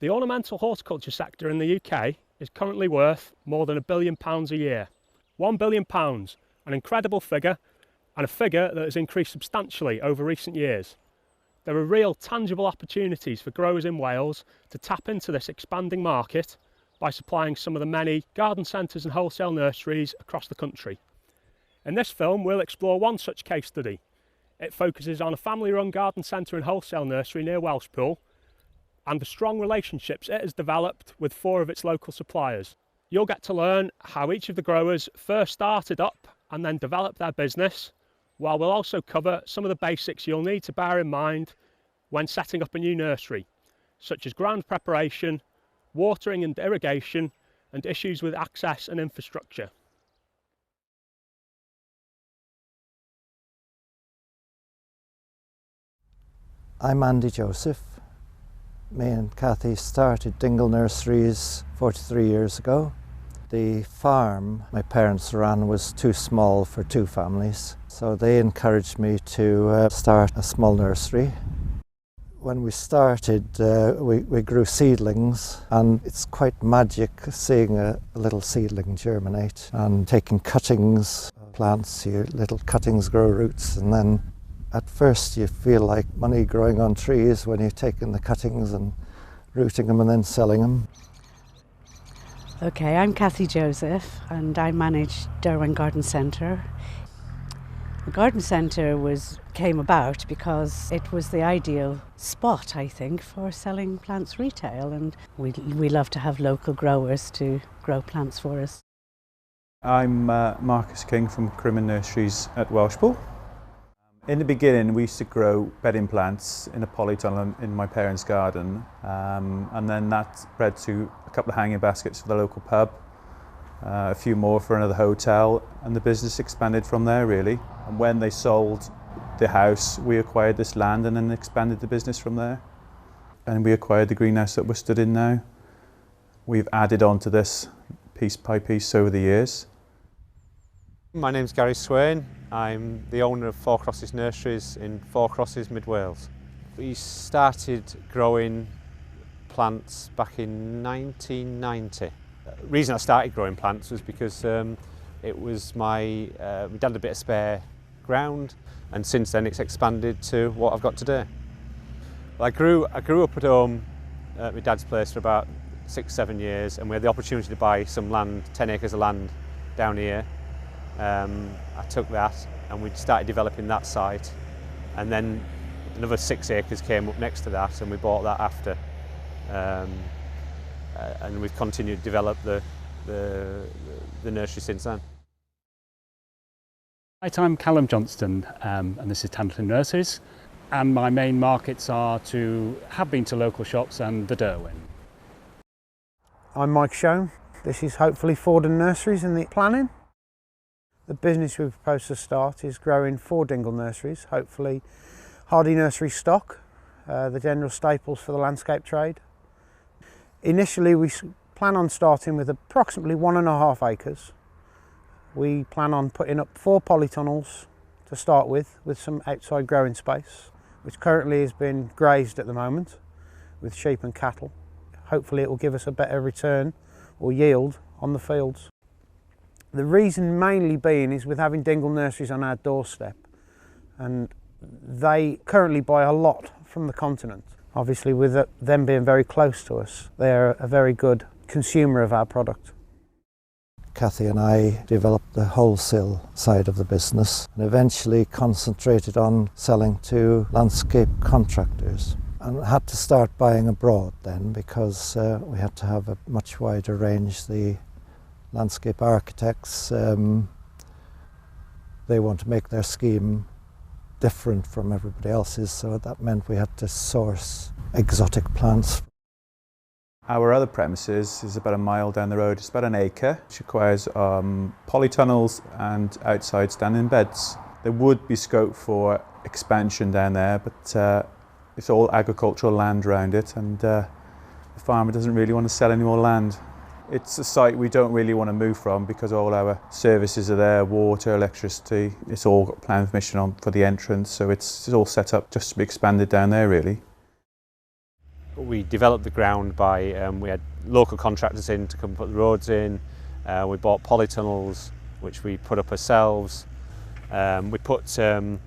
The ornamental horticulture sector in the UK is currently worth more than £1 billion a year. £1 billion, an incredible figure, and a figure that has increased substantially over recent years. There are real tangible opportunities for growers in Wales to tap into this expanding market by supplying some of the many garden centres and wholesale nurseries across the country. In this film we'll explore one such case study. It focuses on a family-run garden centre and wholesale nursery near Welshpool and the strong relationships it has developed with 4 of its local suppliers. You'll get to learn how each of the growers first started up and then developed their business, while we'll also cover some of the basics you'll need to bear in mind when setting up a new nursery, such as ground preparation, watering and irrigation, and issues with access and infrastructure. I'm Andy Joseph. Me and Kathy started Dingle Nurseries 43 years ago. The farm my parents ran was too small for 2 families, so they encouraged me to start a small nursery. When we started, we grew seedlings, and it's quite magic seeing a little seedling germinate and taking cuttings, plants, your little cuttings grow roots, and then at first you feel like money growing on trees when you're taking the cuttings and rooting them and then selling them. Okay, I'm Kathy Joseph and I manage Derwen Garden Centre. The garden centre came about because it was the ideal spot, I think, for selling plants retail, and we love to have local growers to grow plants for us. I'm Marcus King from Crimmin Nurseries at Welshpool. In the beginning we used to grow bedding plants in a polytunnel in my parents' garden, and then that spread to a couple of hanging baskets for the local pub, a few more for another hotel, and the business expanded from there really. And when they sold the house, we acquired this land and then expanded the business from there. And we acquired the greenhouse that we're stood in now. We've added on to this piece by piece over the years. My name's Gary Swain. I'm the owner of Four Crosses Nurseries in Four Crosses, Mid Wales. We started growing plants back in 1990. The reason I started growing plants was because it was my dad had a bit of spare ground, and since then it's expanded to what I've got today. I grew up at home at my dad's place for about 6-7 years, and we had the opportunity to buy some land, 10 acres of land down here. I took that and we started developing that site, and then another 6 acres came up next to that and we bought that after, and we've continued to develop the nursery since then. Hi, I'm Callum Johnston, and this is Templeton Nurseries, and my main markets have been to local shops and the Derwen. I'm Mike Schoen. This is hopefully Forden Nurseries in the planning. The business we propose to start is growing 4 dingle nurseries, hopefully hardy nursery stock, the general staples for the landscape trade. Initially we plan on starting with approximately 1.5 acres. We plan on putting up 4 polytunnels to start with some outside growing space, which currently has been grazed at the moment with sheep and cattle. Hopefully it will give us a better return or yield on the fields. The reason mainly being is with having dingle nurseries on our doorstep, and they currently buy a lot from the continent. Obviously with them being very close to us, they're a very good consumer of our product. Kathy and I developed the wholesale side of the business and eventually concentrated on selling to landscape contractors. And had to start buying abroad then because we had to have a much wider range. The landscape architects, they want to make their scheme different from everybody else's, so that meant we had to source exotic plants. Our other premises is about a mile down the road. It's about 1 acre, which requires polytunnels and outside standing beds. There would be scope for expansion down there, but it's all agricultural land around it, and the farmer doesn't really want to sell any more land. It's a site we don't really want to move from because all our services are there, water, electricity. It's all got planning permission on for the entrance, so it's all set up just to be expanded down there really. We developed the ground by, we had local contractors in to come put the roads in. We bought polytunnels, which we put up ourselves. We put a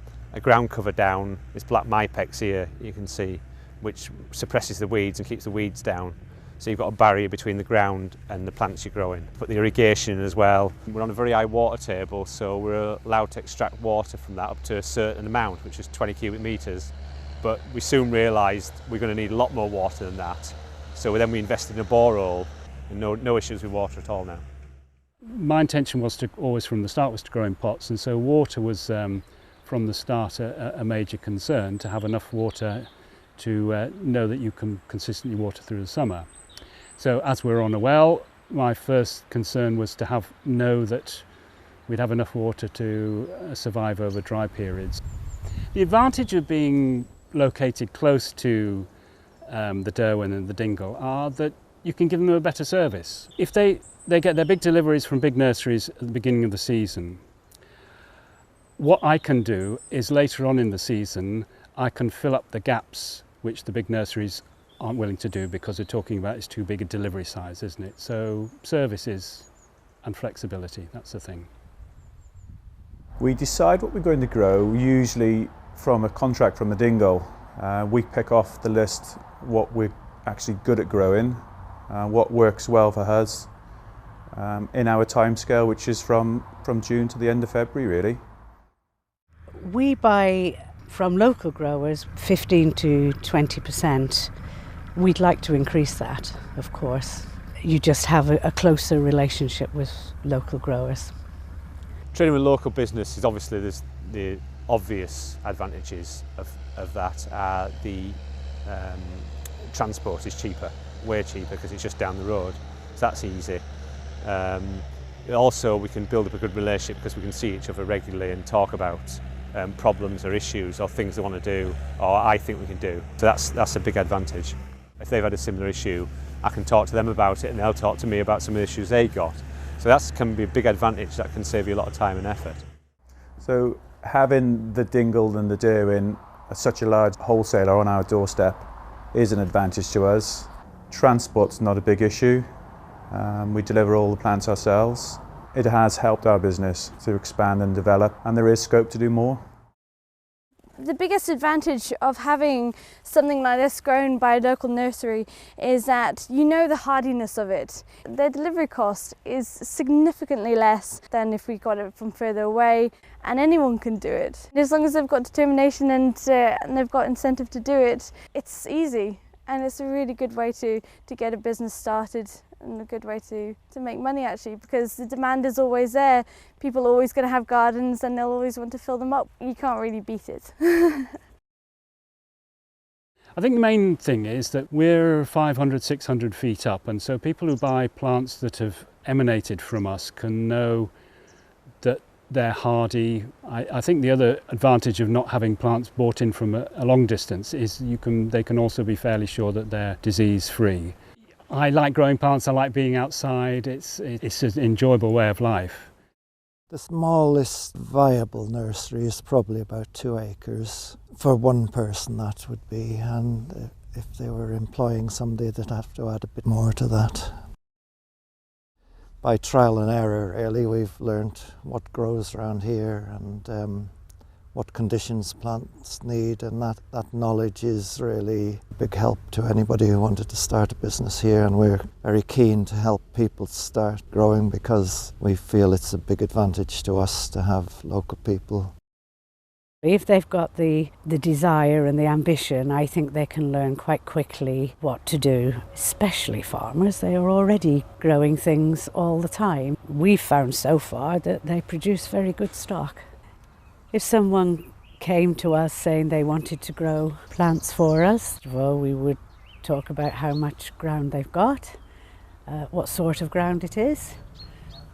ground cover down, this black Mypex here you can see, which suppresses the weeds and keeps the weeds down. So you've got a barrier between the ground and the plants you're growing. Put the irrigation in as well. We're on a very high water table, so we're allowed to extract water from that up to a certain amount, which is 20 cubic metres. But we soon realised we're going to need a lot more water than that. So then we invested in a borehole, and no issues with water at all now. My intention was to always from the start was to grow in pots, and so water was from the start a major concern, to have enough water to know that you can consistently water through the summer. So as we're on a well, my first concern was to know that we'd have enough water to survive over dry periods. The advantage of being located close to the Derwent and the Dingle are that you can give them a better service. If they get their big deliveries from big nurseries at the beginning of the season, what I can do is later on in the season I can fill up the gaps which the big nurseries aren't willing to do, because they're talking about it's too big a delivery size, isn't it? So services and flexibility, that's the thing. We decide what we're going to grow usually from a contract from the Dingle. We pick off the list what we're actually good at growing, what works well for us in our timescale, which is from June to the end of February really. We buy from local growers 15 to 20%. We'd like to increase that, of course. You just have a closer relationship with local growers. Trading with local business is obviously there's the obvious advantages of that. The transport is cheaper, way cheaper, because it's just down the road, so that's easy. Also we can build up a good relationship because we can see each other regularly and talk about problems or issues or things they want to do or I think we can do. So that's a big advantage. If they've had a similar issue, I can talk to them about it and they'll talk to me about some of the issues they got. So that can be a big advantage, that can save you a lot of time and effort. So having the Dingle and the Derwent, such a large wholesaler on our doorstep, is an advantage to us. Transport's not a big issue. We deliver all the plants ourselves. It has helped our business to expand and develop, and there is scope to do more. The biggest advantage of having something like this grown by a local nursery is that you know the hardiness of it. Their delivery cost is significantly less than if we got it from further away, and anyone can do it. As long as they've got determination and they've got incentive to do it, it's easy, and it's a really good way to get a business started and a good way to make money actually, because the demand is always there. People are always going to have gardens and they'll always want to fill them up. You can't really beat it. I think the main thing is that we're 500, 600 feet up, and so people who buy plants that have emanated from us can know that they're hardy. I think the other advantage of not having plants bought in from a long distance is they can also be fairly sure that they're disease free. I like growing plants, I like being outside, it's an enjoyable way of life. The smallest viable nursery is probably about 2 acres. For one person that would be, and if they were employing somebody they'd have to add a bit more to that. By trial and error really we've learnt what grows around here and what conditions plants need, and that knowledge is really a big help to anybody who wanted to start a business here, and we're very keen to help people start growing because we feel it's a big advantage to us to have local people. If they've got the desire and the ambition, I think they can learn quite quickly what to do, especially farmers. They are already growing things all the time. We've found so far that they produce very good stock. If someone came to us saying they wanted to grow plants for us, well, we would talk about how much ground they've got, what sort of ground it is,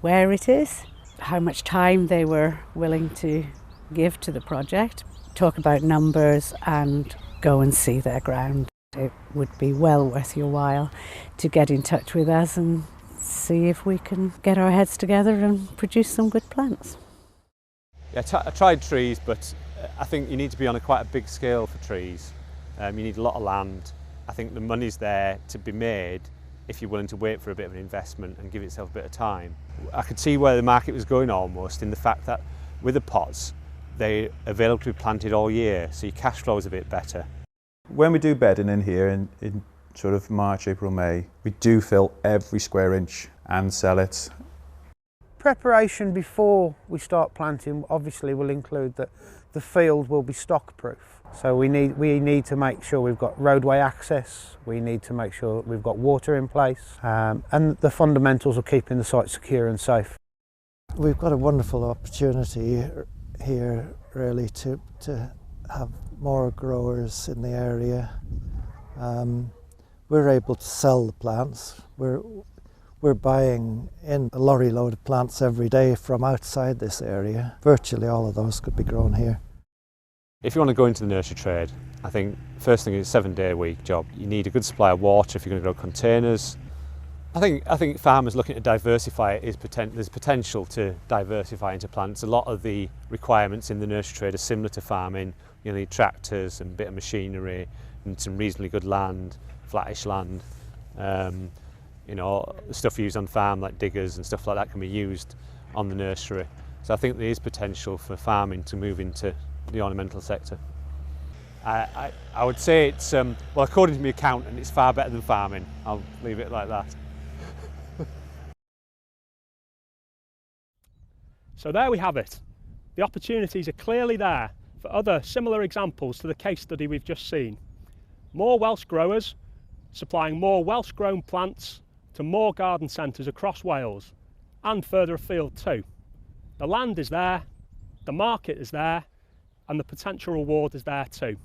where it is, how much time they were willing to give to the project, talk about numbers and go and see their ground. It would be well worth your while to get in touch with us and see if we can get our heads together and produce some good plants. Yeah, I tried trees, but I think you need to be on quite a big scale for trees. You need a lot of land, I think the money's there to be made if you're willing to wait for a bit of an investment and give yourself a bit of time. I could see where the market was going almost in the fact that with the pots, they're available to be planted all year, so your cash flow is a bit better. When we do bedding in here in sort of March, April, May, we do fill every square inch and sell it. Preparation before we start planting obviously will include that the field will be stock proof. So we need to make sure we've got roadway access, we need to make sure we've got water in place, and the fundamentals of keeping the site secure and safe. We've got a wonderful opportunity here really to have more growers in the area. We're able to sell the plants. We're buying in a lorry load of plants every day from outside this area. Virtually all of those could be grown here. If you want to go into the nursery trade, I think first thing is a 7-day-a-week job. You need a good supply of water if you're going to grow containers. I think farmers looking to diversify there's potential to diversify into plants. A lot of the requirements in the nursery trade are similar to farming. You need tractors and a bit of machinery and some reasonably good land, flattish land. You know, the stuff used on farm like diggers and stuff like that can be used on the nursery. So I think there is potential for farming to move into the ornamental sector. I would say it's, well, according to my accountant, it's far better than farming. I'll leave it like that. So there we have it. The opportunities are clearly there for other similar examples to the case study we've just seen. More Welsh growers supplying more Welsh grown plants to more garden centres across Wales and further afield too. The land is there, the market is there, and the potential reward is there too.